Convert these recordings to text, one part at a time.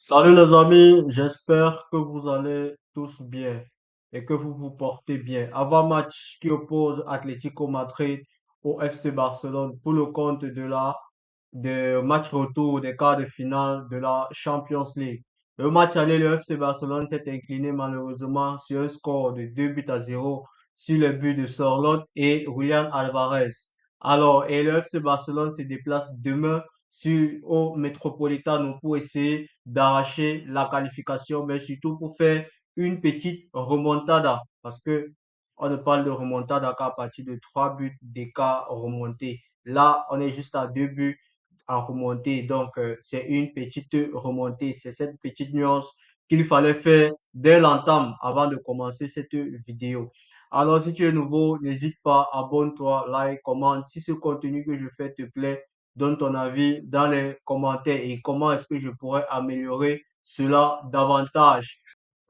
Salut les amis, j'espère que vous allez tous bien et que vous vous portez bien. Avant-match qui oppose Atlético Madrid au FC Barcelone pour le compte de match retour des quarts de finale de la Champions League. Le match aller, le FC Barcelone s'est incliné malheureusement sur un score de 2 buts à 0 sur les buts de Sorloth et Julián Alvarez. Alors, et le FC Barcelone se déplace demain au Metropolitano pour essayer d'arracher la qualification, mais surtout pour faire une petite remontada. Parce que on ne parle de remontada qu'à partir de 3 buts d'écart remontés. Là, on est juste à 2 buts à remonter. Donc, c'est une petite remontée. C'est cette petite nuance qu'il fallait faire dès l'entame avant de commencer cette vidéo. Alors, si tu es nouveau, n'hésite pas, abonne-toi, like, commente. Si ce contenu que je fais te plaît, donne ton avis dans les commentaires et comment est-ce que je pourrais améliorer cela davantage.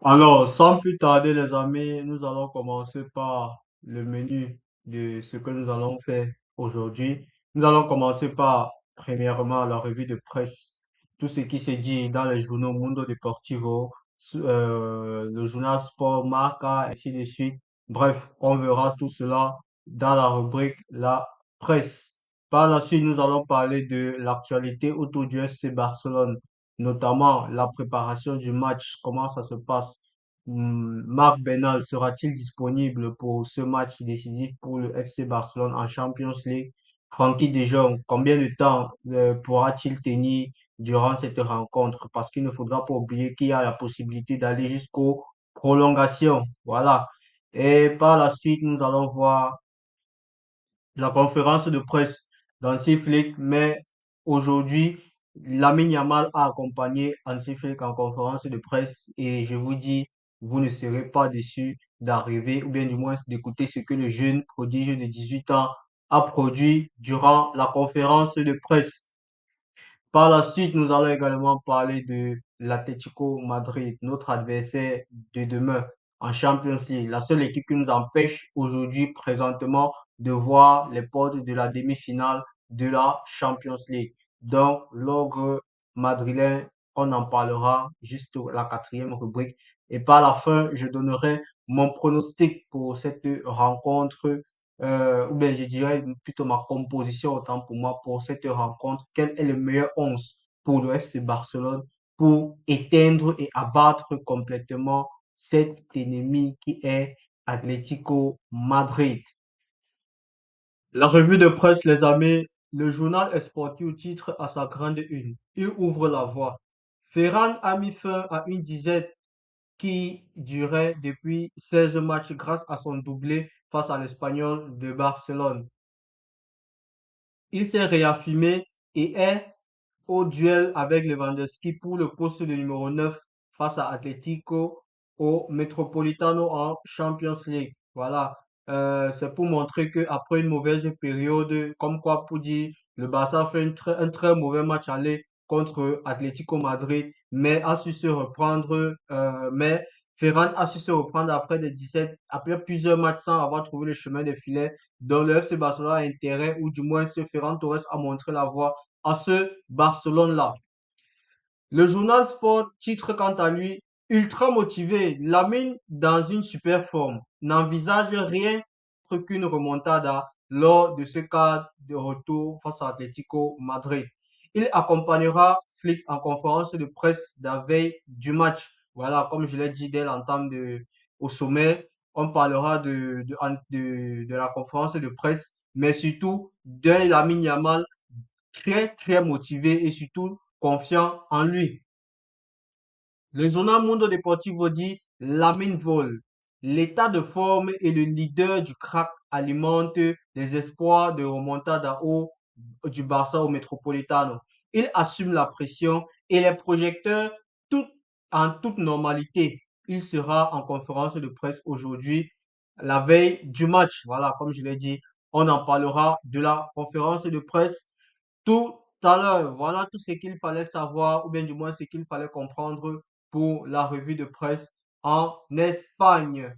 Alors, sans plus tarder, les amis, nous allons commencer par le menu de ce que nous allons faire aujourd'hui. Nous allons commencer par, premièrement, la revue de presse. Tout ce qui s'est dit dans les journaux Mundo Deportivo, le journal Sport, Marca, ainsi de suite. Bref, on verra tout cela dans la rubrique La presse. Par la suite, nous allons parler de l'actualité autour du FC Barcelone, notamment la préparation du match, comment ça se passe. Marc Bernal sera-t-il disponible pour ce match décisif pour le FC Barcelone en Champions League? Frankie de Jong, combien de temps pourra-t-il tenir durant cette rencontre? Parce qu'il ne faudra pas oublier qu'il y a la possibilité d'aller jusqu'aux prolongations. Voilà. Et par la suite, nous allons voir la conférence de presse d'Hansi Flick, mais aujourd'hui, Lamine Yamal a accompagné Hansi Flick en conférence de presse et je vous dis, vous ne serez pas déçus d'arriver ou bien du moins d'écouter ce que le jeune prodige de 18 ans a produit durant la conférence de presse. Par la suite, nous allons également parler de l'Atlético Madrid, notre adversaire de demain en Champions League. La seule équipe qui nous empêche aujourd'hui, présentement, de voir les portes de la demi-finale de la Champions League. Donc, l'ogre madrilène, on en parlera juste la quatrième rubrique. Et par la fin, je donnerai mon pronostic pour cette rencontre ou bien je dirais plutôt ma composition autant pour moi pour cette rencontre. Quel est le meilleur 11 pour le FC Barcelone pour éteindre et abattre complètement cet ennemi qui est Atlético Madrid. La revue de presse, les amis, le journal Esportiu titre à sa grande une. Il ouvre la voie. Ferran a mis fin à une disette qui durait depuis 16 matchs grâce à son doublé face à l'Espagnol de Barcelone. Il s'est réaffirmé et est au duel avec Lewandowski pour le poste de numéro 9 face à Atlético au Metropolitano en Champions League. Voilà. C'est pour montrer que après une mauvaise période, comme quoi pour dire, le Barça fait un très mauvais match aller contre Atlético Madrid, mais a su se reprendre, mais Ferran a su se reprendre après après plusieurs matchs sans avoir trouvé le chemin des filets. Donc le FC Barcelone a intérêt, ou du moins ce Ferran Torres a montré la voie à ce Barcelone-là. Le journal Sport titre quant à lui ultra motivé, Lamine dans une super forme, n'envisage rien autre qu'une remontada lors de ce quart de retour face à Atlético Madrid. Il accompagnera Flick en conférence de presse la veille du match. Voilà, comme je l'ai dit dès l'entame au sommet, on parlera de la conférence de presse, mais surtout d'un Lamine Yamal très, très motivé et surtout confiant en lui. Le journal Mundo Deportivo dit Lamine vole. L'état de forme et le leader du crack alimente les espoirs de remontada du Barça au Metropolitano. Il assume la pression et les projecteurs tout, en toute normalité. Il sera en conférence de presse aujourd'hui, la veille du match. Voilà, comme je l'ai dit, on en parlera de la conférence de presse tout à l'heure. Voilà tout ce qu'il fallait savoir, ou bien du moins ce qu'il fallait comprendre pour la revue de presse en Espagne.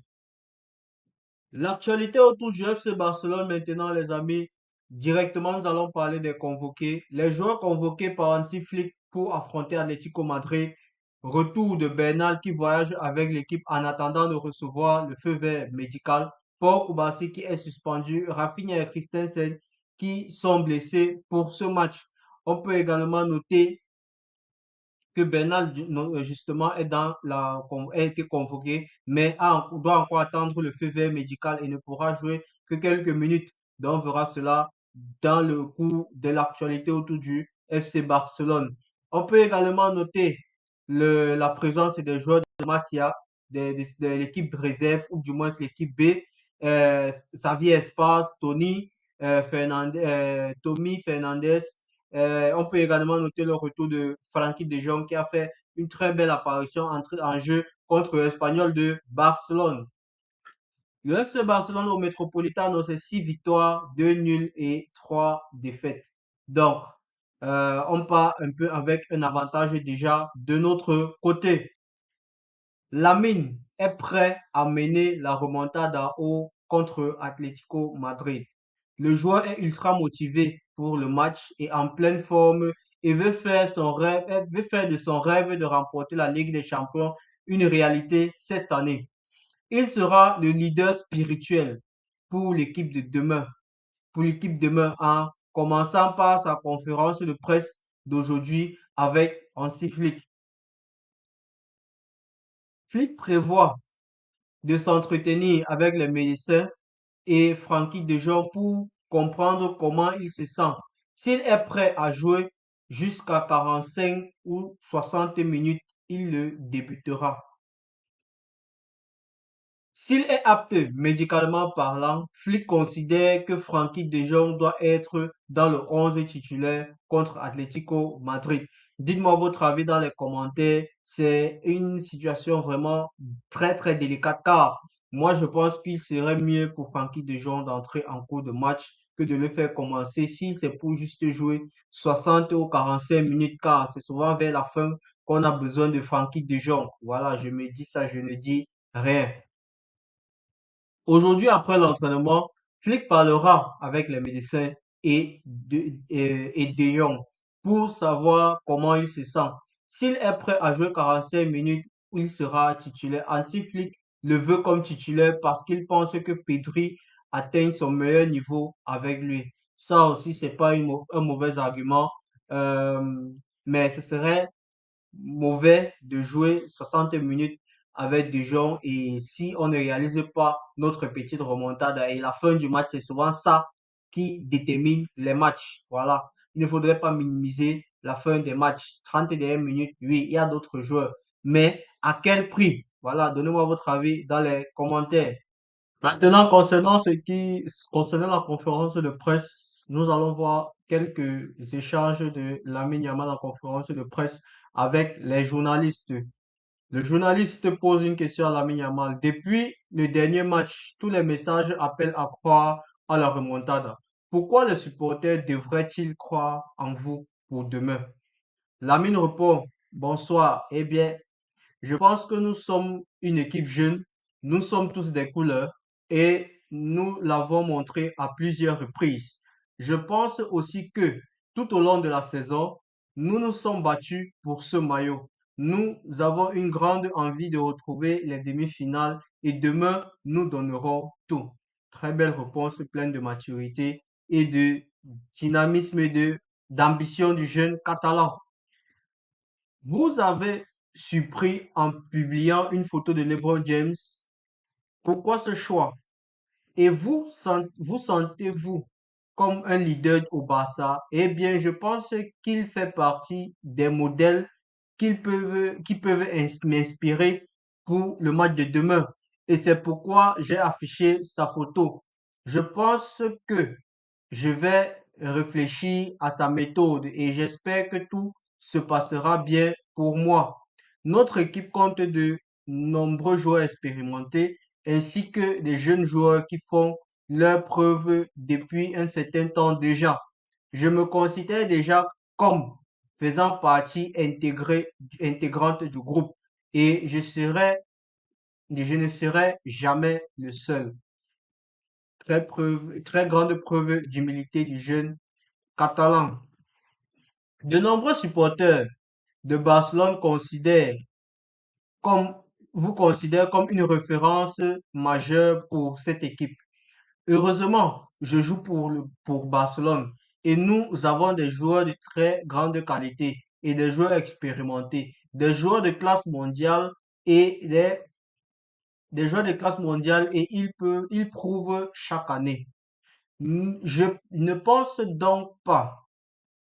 L'actualité autour du FC Barcelone maintenant, les amis. Directement, nous allons parler des convoqués. Les joueurs convoqués par Hansi Flick pour affronter Atlético Madrid. Retour de Bernal qui voyage avec l'équipe en attendant de recevoir le feu vert médical. Paul Koubassi qui est suspendu. Rafinha et Christensen qui sont blessés pour ce match. On peut également noter que Bernal, justement, a été convoqué, mais doit encore attendre le feu vert médical et ne pourra jouer que quelques minutes. Donc, on verra cela dans le cours de l'actualité autour du FC Barcelone. On peut également noter la présence des joueurs de Masia, de l'équipe de réserve, ou du moins l'équipe B, Xavi Espas, Tommy Fernandez, on peut également noter le retour de Frenkie de Jong qui a fait une très belle apparition en jeu contre l'Espagnol de Barcelone. Le FC Barcelone au Metropolitano, c'est 6 victoires, 2 nuls et 3 défaites. Donc, on part un peu avec un avantage déjà de notre côté. Lamine est prêt à mener la remontada au contre Atlético Madrid. Le joueur est ultra motivé pour le match et en pleine forme et veut faire de son rêve de remporter la Ligue des Champions une réalité cette année. Il sera le leader spirituel pour l'équipe de demain, pour l'équipe demain en commençant par sa conférence de presse d'aujourd'hui avec Hansi Flick. Flick prévoit de s'entretenir avec les médecins et Frenkie de Jong pour comprendre comment il se sent. S'il est prêt à jouer jusqu'à 45 ou 60 minutes, il le débutera. S'il est apte médicalement parlant, Flick considère que Frenkie de Jong doit être dans le 11 titulaire contre Atlético Madrid. Dites-moi votre avis dans les commentaires. C'est une situation vraiment très très délicate car moi je pense qu'il serait mieux pour Frenkie de Jong d'entrer en cours de match que de le faire commencer si c'est pour juste jouer 60 ou 45 minutes car c'est souvent vers la fin qu'on a besoin de Frenkie de Jong. Voilà, je me dis ça, je ne dis rien. Aujourd'hui, après l'entraînement, Flick parlera avec les médecins et De Jong pour savoir comment il se sent. S'il est prêt à jouer 45 minutes, il sera titulaire. Hansi Flick le veut comme titulaire parce qu'il pense que Pedri atteint son meilleur niveau avec lui. Ça aussi, c'est pas un mauvais argument, euh, mais ce serait mauvais de jouer 60 minutes avec des gens et si on ne réalise pas notre petite remontada et la fin du match, c'est souvent ça qui détermine les matchs. Voilà. Il ne faudrait pas minimiser la fin des matchs. 31 minutes, oui, il y a d'autres joueurs. Mais à quel prix? Voilà, donnez-moi votre avis dans les commentaires. Maintenant, concernant la conférence de presse, nous allons voir quelques échanges de Lamine Yamal en conférence de presse avec les journalistes. Le journaliste pose une question à Lamine Yamal. Depuis le dernier match, tous les messages appellent à croire à la remontada. Pourquoi les supporters devraient-ils croire en vous pour demain? Lamine répond, bonsoir. Eh bien, je pense que nous sommes une équipe jeune, nous sommes tous des couleurs et nous l'avons montré à plusieurs reprises. Je pense aussi que tout au long de la saison, nous nous sommes battus pour ce maillot. Nous avons une grande envie de retrouver les demi-finales et demain, nous donnerons tout. Très belle réponse pleine de maturité et de dynamisme et d'ambition du jeune catalan. Vous avez surpris en publiant une photo de LeBron James. Pourquoi ce choix? Et vous sentez-vous comme un leader au Barça? Eh bien, je pense qu'il fait partie des modèles qui peuvent m'inspirer pour le match de demain. Et c'est pourquoi j'ai affiché sa photo. Je pense que je vais réfléchir à sa méthode et j'espère que tout se passera bien pour moi. Notre équipe compte de nombreux joueurs expérimentés ainsi que des jeunes joueurs qui font leurs preuves depuis un certain temps déjà. Je me considère déjà comme faisant partie intégrante du groupe et je ne serai jamais le seul. Très grande preuve d'humilité du jeune catalan. De nombreux supporters de Barcelone considèrent comme vous considère comme une référence majeure pour cette équipe. Heureusement, je joue pour Barcelone et nous avons des joueurs de très grande qualité et des joueurs expérimentés, des joueurs de classe mondiale et des joueurs de classe mondiale et ils prouvent chaque année. Je ne pense donc pas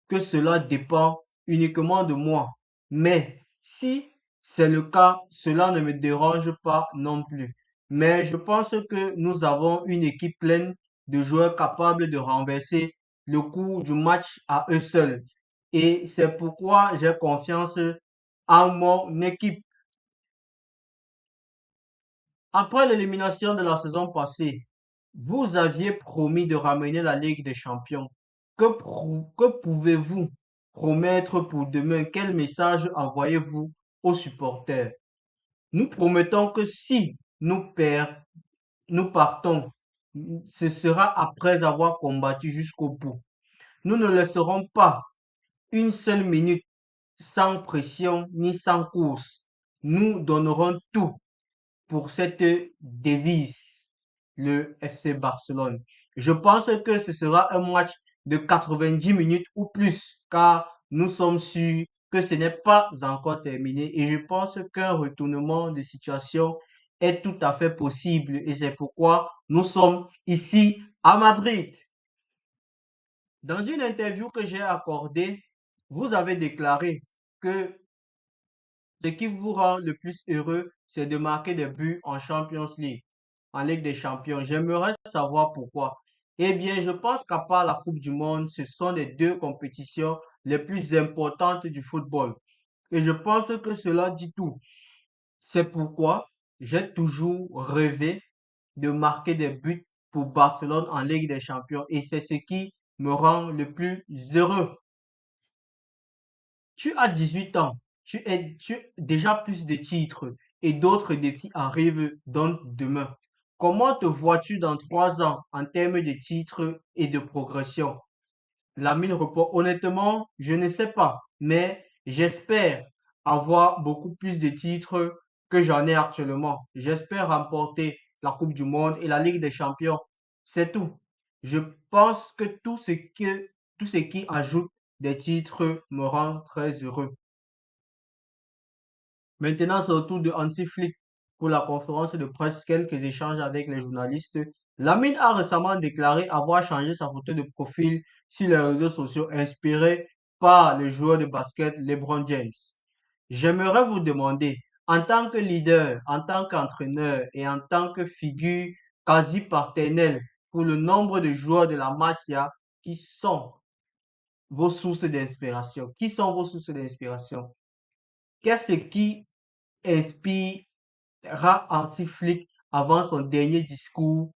que cela dépend uniquement de moi. Mais si c'est le cas, cela ne me dérange pas non plus. Mais je pense que nous avons une équipe pleine de joueurs capables de renverser le cours du match à eux seuls. Et c'est pourquoi j'ai confiance en mon équipe. Après l'élimination de la saison passée, vous aviez promis de ramener la Ligue des Champions. Que pouvez-vous promettre pour demain? Quel message envoyez-vous aux supporters? Nous promettons que si nous partons, ce sera après avoir combattu jusqu'au bout. Nous ne laisserons pas une seule minute sans pression ni sans course. Nous donnerons tout pour cette devise, le FC Barcelone. Je pense que ce sera un match de 90 minutes ou plus, car nous sommes sûrs que ce n'est pas encore terminé et je pense qu'un retournement de situation est tout à fait possible et c'est pourquoi nous sommes ici à Madrid. Dans une interview que j'ai accordée, vous avez déclaré que ce qui vous rend le plus heureux, c'est de marquer des buts en Champions League, en Ligue des Champions. J'aimerais savoir pourquoi. Eh bien, je pense qu'à part la Coupe du Monde, ce sont les deux compétitions les plus importantes du football. Et je pense que cela dit tout. C'est pourquoi j'ai toujours rêvé de marquer des buts pour Barcelone en Ligue des Champions. Et c'est ce qui me rend le plus heureux. Tu as 18 ans, tu as déjà plus de titres et d'autres défis arrivent donc demain. Comment te vois-tu dans 3 ans en termes de titres et de progression? La mine repos, honnêtement, je ne sais pas, mais j'espère avoir beaucoup plus de titres que j'en ai actuellement. J'espère remporter la Coupe du Monde et la Ligue des Champions. C'est tout. Je pense que tout ce qui ajoute des titres me rend très heureux. Maintenant, c'est au tour de Hansi Flick pour la conférence de presse, quelques échanges avec les journalistes. Lamine a récemment déclaré avoir changé sa photo de profil sur les réseaux sociaux inspiré par le joueur de basket LeBron James. J'aimerais vous demander, en tant que leader, en tant qu'entraîneur et en tant que figure quasi paternelle pour le nombre de joueurs de la Masia, qui sont vos sources d'inspiration? Qui sont vos sources d'inspiration? Qu'est-ce qui inspirera Hansi Flick avant son dernier discours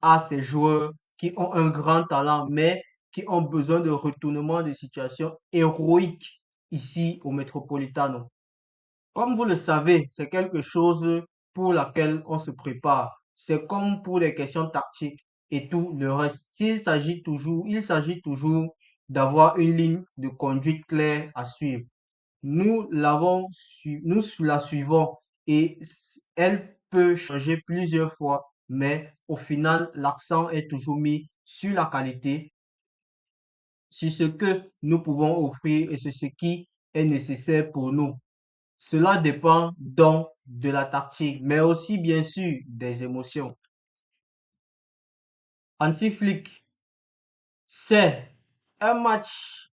à ces joueurs qui ont un grand talent, mais qui ont besoin de retournement de situation héroïque ici au Metropolitano? Comme vous le savez, c'est quelque chose pour laquelle on se prépare. C'est comme pour les questions tactiques et tout le reste. Il s'agit toujours d'avoir une ligne de conduite claire à suivre. Nous la suivons et elle peut changer plusieurs fois, mais au final, l'accent est toujours mis sur la qualité, sur ce que nous pouvons offrir et sur ce qui est nécessaire pour nous. Cela dépend donc de la tactique, mais aussi bien sûr des émotions. Hansi Flick, c'est un match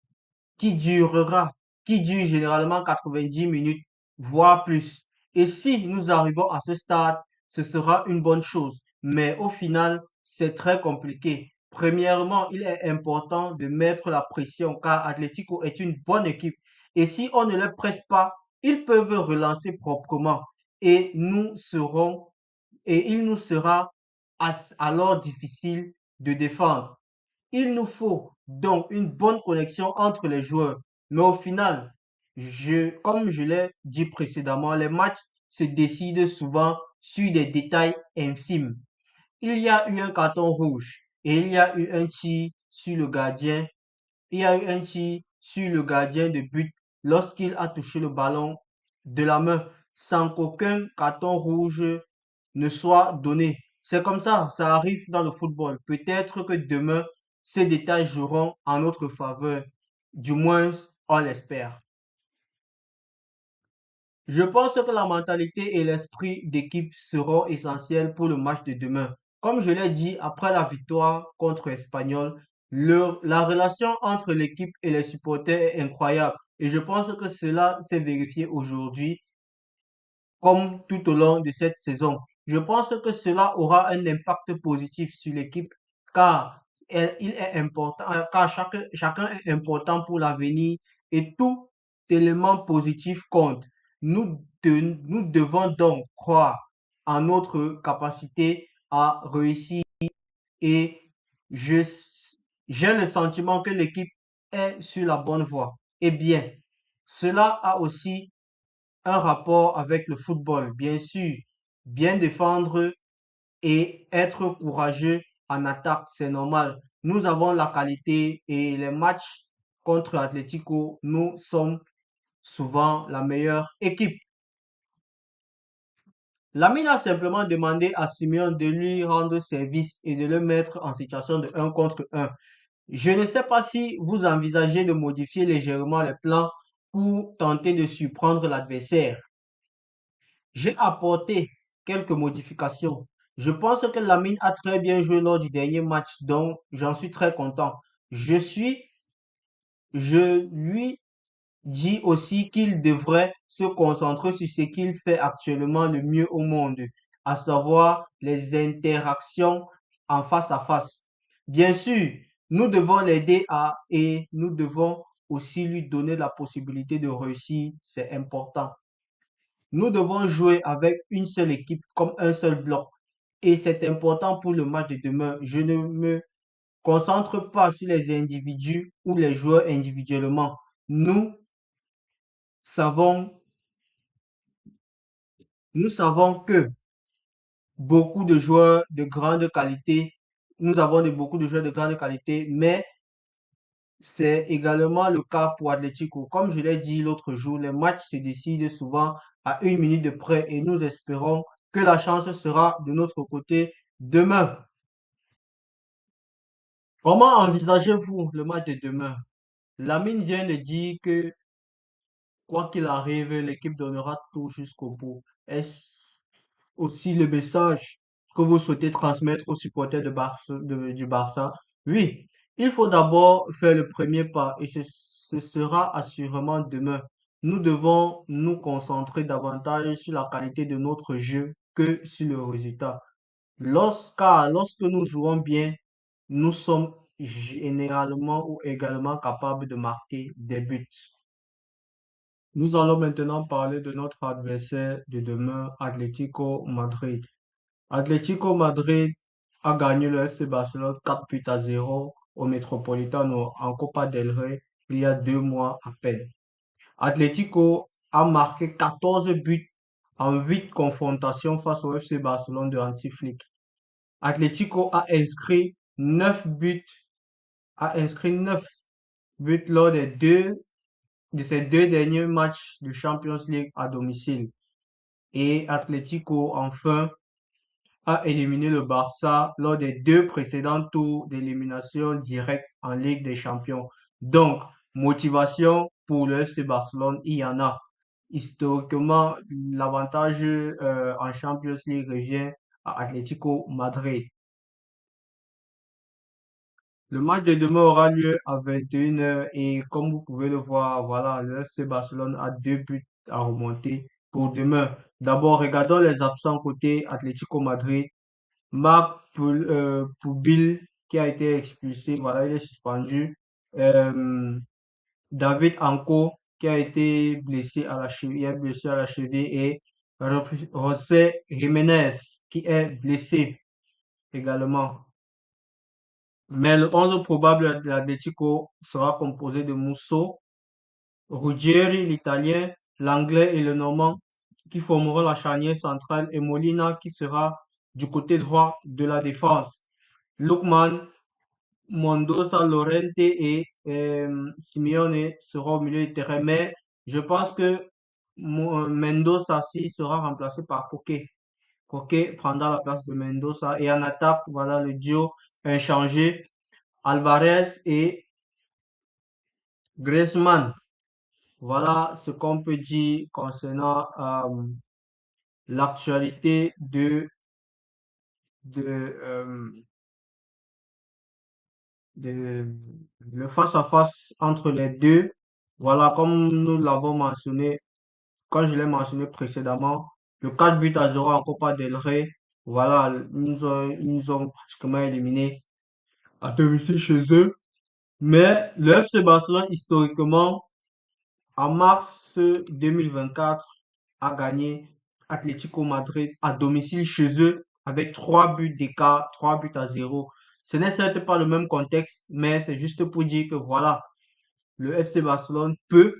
qui durera, qui dure généralement 90 minutes, voire plus. Et si nous arrivons à ce stade, ce sera une bonne chose. Mais au final, c'est très compliqué. Premièrement, il est important de mettre la pression car Atlético est une bonne équipe. Et si on ne les presse pas, ils peuvent relancer proprement et il nous sera alors difficile de défendre. Il nous faut donc une bonne connexion entre les joueurs. Mais au final, comme je l'ai dit précédemment, les matchs se décident souvent sur des détails infimes. Il y a eu un carton rouge et il y a eu un tir sur le gardien. Il y a eu un tir sur le gardien de but lorsqu'il a touché le ballon de la main. sans qu'aucun carton rouge ne soit donné. C'est comme ça arrive dans le football. Peut-être que demain, ces détails joueront en notre faveur. Du moins, on l'espère. Je pense que la mentalité et l'esprit d'équipe seront essentiels pour le match de demain. Comme je l'ai dit, après la victoire contre Espanyol, la relation entre l'équipe et les supporters est incroyable. Et je pense que cela s'est vérifié aujourd'hui comme tout au long de cette saison. Je pense que cela aura un impact positif sur l'équipe car il est important, car chacun est important pour l'avenir et tout élément positif compte. Nous devons donc croire en notre capacité à réussir et je, j'ai le sentiment que l'équipe est sur la bonne voie. Eh bien, cela a aussi un rapport avec le football, bien sûr. Bien défendre et être courageux en attaque, c'est normal. Nous avons la qualité et les matchs contre Atlético, nous sommes souvent la meilleure équipe. Lamine a simplement demandé à Simeone de lui rendre service et de le mettre en situation de un contre un. Je ne sais pas si vous envisagez de modifier légèrement les plans pour tenter de surprendre l'adversaire. J'ai apporté quelques modifications. Je pense que Lamine a très bien joué lors du dernier match, donc j'en suis très content. Je lui dis aussi qu'il devrait se concentrer sur ce qu'il fait actuellement le mieux au monde, à savoir les interactions en face à face. Bien sûr, nous devons et nous devons aussi lui donner la possibilité de réussir, c'est important. Nous devons jouer avec une seule équipe comme un seul bloc. Et c'est important pour le match de demain. Je ne me concentre pas sur les individus ou les joueurs individuellement. Nous savons, nous savons que beaucoup de joueurs de grande qualité, nous avons beaucoup de joueurs de grande qualité, mais c'est également le cas pour Atlético. Comme je l'ai dit l'autre jour, les matchs se décident souvent à une minute de près et nous espérons que la chance sera de notre côté demain. Comment envisagez-vous le match de demain? Lamine vient de dire que, quoi qu'il arrive, l'équipe donnera tout jusqu'au bout. Est-ce aussi le message que vous souhaitez transmettre aux supporters du Barça? Oui, il faut d'abord faire le premier pas et ce sera assurément demain. Nous devons nous concentrer davantage sur la qualité de notre jeu que sur le résultat. Car lorsque nous jouons bien, nous sommes généralement ou également capables de marquer des buts. Nous allons maintenant parler de notre adversaire de demain, Atlético Madrid. Atlético Madrid a gagné le FC Barcelone 4 buts à 0 au Metropolitano en Copa del Rey il y a 2 mois à peine. Atlético a marqué 14 buts en 8 confrontations face au FC Barcelone de Hansi Flick. Atlético a inscrit 9 buts lors de ses deux derniers matchs de Champions League à domicile. Et Atlético, enfin, a éliminé le Barça lors des deux précédents tours d'élimination directe en Ligue des Champions. Donc, motivation pour le FC Barcelone, il y en a. Historiquement, l'avantage en Champions League revient à Atlético Madrid. Le match de demain aura lieu à 21 heures et comme vous pouvez le voir, voilà, le FC Barcelone a 2 buts à remonter pour demain. D'abord, regardons les absents côté Atlético Madrid. Marc Poubil qui a été expulsé, voilà, il est suspendu. Euh, David Anko qui a été blessé à la cheville, blessé à la cheville et José Jiménez qui est blessé également. Mais le 11 probable de l'Atlético sera composé de Musso, Ruggieri, l'Italien, l'Anglais et le Normand qui formeront la charnière centrale et Molina qui sera du côté droit de la défense. Lookman, Mendoza, Llorente et Simeone seront au milieu de terrain. Mais je pense que Mendoza si sera remplacé par Koke. Koke prendra la place de Mendoza. Et en attaque, voilà le duo inchangé. Alvarez et Griezmann. Voilà ce qu'on peut dire concernant l'actualité de, de le face-à-face entre les deux. Voilà, comme nous l'avons mentionné, comme je l'ai mentionné précédemment, le 4 buts à 0 en Copa del Rey. Voilà, ils nous ont pratiquement éliminés à domicile chez eux. Mais le FC Barcelone, historiquement, en mars 2024, a gagné Atlético Madrid à domicile chez eux avec 3 buts d'écart, 3 buts à 0. Ce n'est certes pas le même contexte, mais c'est juste pour dire que voilà, le FC Barcelone peut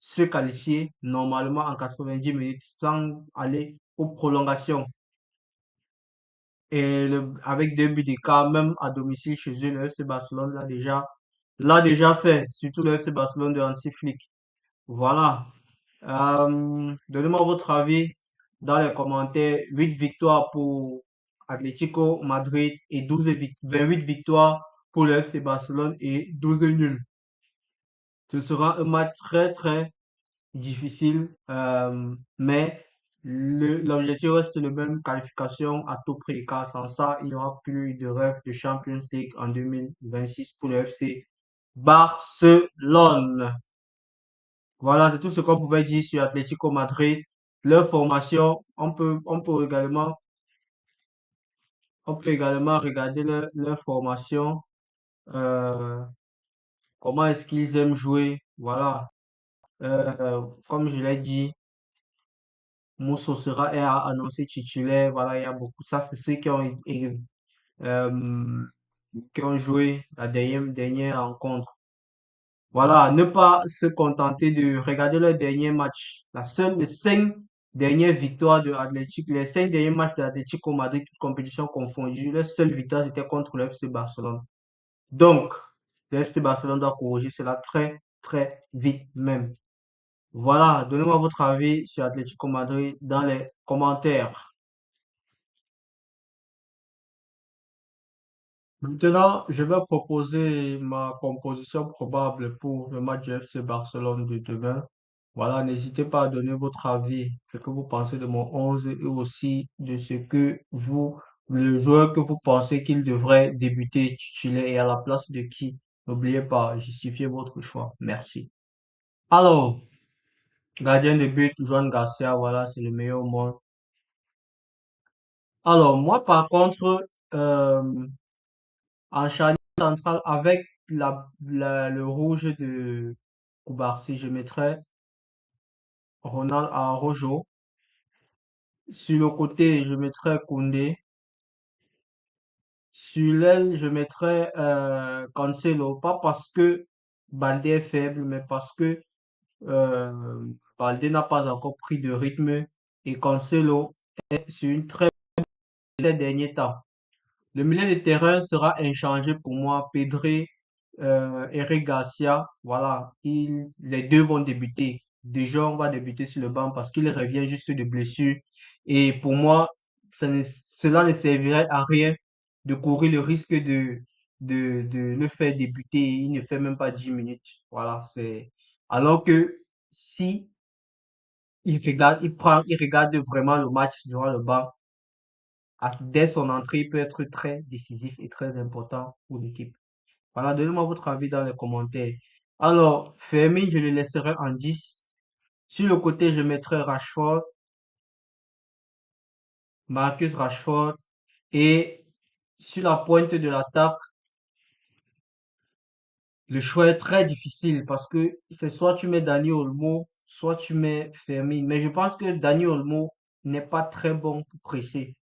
se qualifier normalement en 90 minutes sans aller aux prolongations. Et avec 2 buts d'écart, même à domicile chez eux, le FC Barcelone l'a déjà fait, surtout le FC Barcelone de Hansi Flick. Voilà. Donnez-moi votre avis dans les commentaires. 8 victoires pour Atlético Madrid et 28 victoires pour le FC Barcelone et 12 nuls. Ce sera un match très très difficile, mais l'objectif reste le même, qualification à tout prix, car sans ça, il n'y aura plus de rêve de Champions League en 2026 pour le FC Barcelone. Voilà, c'est tout ce qu'on pouvait dire sur Atlético Madrid. Leur formation, on peut également regarder leur formation, euh, comment est-ce qu'ils aiment jouer. Voilà, comme je l'ai dit, Mousso sera est annoncé titulaire. Voilà, il y a beaucoup. Ça, c'est ceux euh, qui ont joué la dernière rencontre. Voilà, ne pas se contenter de regarder le dernier match. Les 5 dernières victoires de Athletic, les 5 derniers matchs de l'Atlético Madrid, toutes compétitions confondues, leur seule victoire c'était contre le FC Barcelone. Donc, le FC Barcelone doit corriger cela très, très vite même. Voilà, donnez-moi votre avis sur Atlético Madrid dans les commentaires. Maintenant, je vais proposer ma composition probable pour le match du FC Barcelone de demain. Voilà, n'hésitez pas à donner votre avis, ce que vous pensez de mon 11 et aussi de ce que le joueur que vous pensez qu'il devrait débuter titulaire et à la place de qui. N'oubliez pas, justifiez votre choix. Merci. Alors, gardien de but, Juan Garcia, voilà, c'est le meilleur au monde. Alors, moi, par contre, en charnière centrale, avec le rouge de Koubarsi, je mettrais Ronald Araujo. Sur le côté, je mettrais Koundé. Sur l'aile, je mettrais Cancelo. Pas parce que Baldé est faible, mais parce que euh, Baldé n'a pas encore pris de rythme et Cancelo est sur une très bonne ces derniers temps. Le milieu de terrain sera inchangé pour moi. Pedri, Eric Garcia, voilà, les deux vont débuter. De Jong va débuter sur le banc parce qu'il revient juste de blessure. Et pour moi, cela ne servirait à rien de courir le risque de le faire débuter. Il ne fait même pas 10 minutes. Voilà, alors que si il regarde vraiment le match durant le banc, dès son entrée, il peut être très décisif et très important pour l'équipe. Voilà, donnez-moi votre avis dans les commentaires. Alors, Fermin, je le laisserai en 10. Sur le côté, je mettrai Rashford, Marcus Rashford. Et sur la pointe de l'attaque, le choix est très difficile parce que c'est soit tu mets Dani Olmo, soit tu mets Fermin. Mais je pense que Dani Olmo n'est pas très bon pour presser.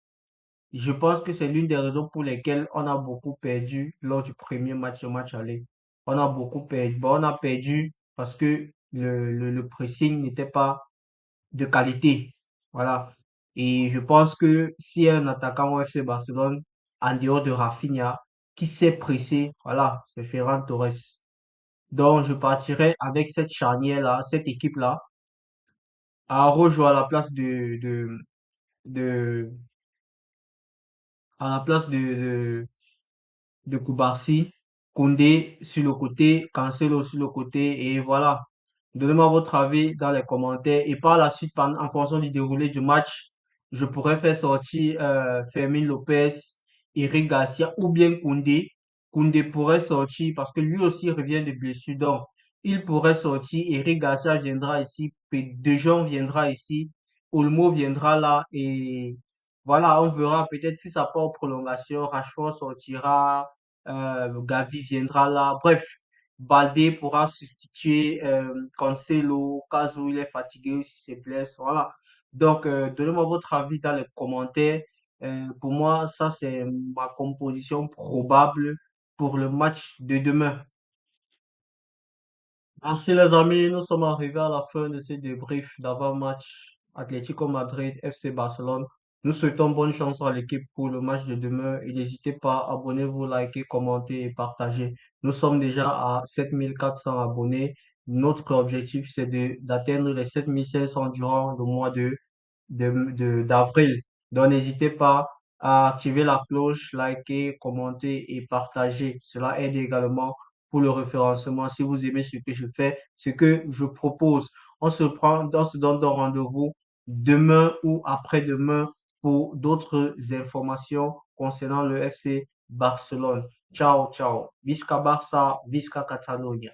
Je pense que c'est l'une des raisons pour lesquelles on a beaucoup perdu lors du premier match, le match aller. On a beaucoup perdu. Bon, on a perdu parce que le pressing n'était pas de qualité. Voilà. Et je pense que si un attaquant au FC Barcelone, en dehors de Rafinha, qui s'est pressé, voilà, c'est Ferran Torres. Donc, je partirai avec cette charnière-là, cette équipe-là, Araujo à la place de, à la place de Koubarsi, Koundé sur le côté, Cancelo sur le côté, et voilà. Donnez-moi votre avis dans les commentaires. Et par la suite, en fonction du déroulé du match, je pourrais faire sortir Fermin Lopez, Eric Garcia ou bien Koundé. Koundé pourrait sortir parce que lui aussi revient de blessure. Donc, il pourrait sortir. Eric Garcia viendra ici. De Jong viendra ici. Olmo viendra là. Et voilà, on verra peut-être si ça part en prolongation. Rashford sortira. Gavi viendra là. Bref, Baldé pourra substituer Cancelo au cas où il est fatigué ou s'il se blesse. Voilà. Donc, donnez-moi votre avis dans les commentaires. Pour moi, ça, c'est ma composition probable pour le match de demain. Merci les amis, nous sommes arrivés à la fin de ce débrief d'avant-match Atlético Madrid FC Barcelone. Nous souhaitons bonne chance à l'équipe pour le match de demain et n'hésitez pas, abonnez-vous, likez, commentez et partagez. Nous sommes déjà à 7400 abonnés. Notre objectif, c'est d'atteindre les 7500 durant le mois d'avril. Donc n'hésitez pas à activer la cloche, liker, commenter et partager. Cela aide également pour le référencement. Si vous aimez ce que je fais, ce que je propose, on se donne donc rendez-vous demain ou après-demain pour d'autres informations concernant le FC Barcelone. Ciao, ciao. Visca Barça, Visca Catalonia.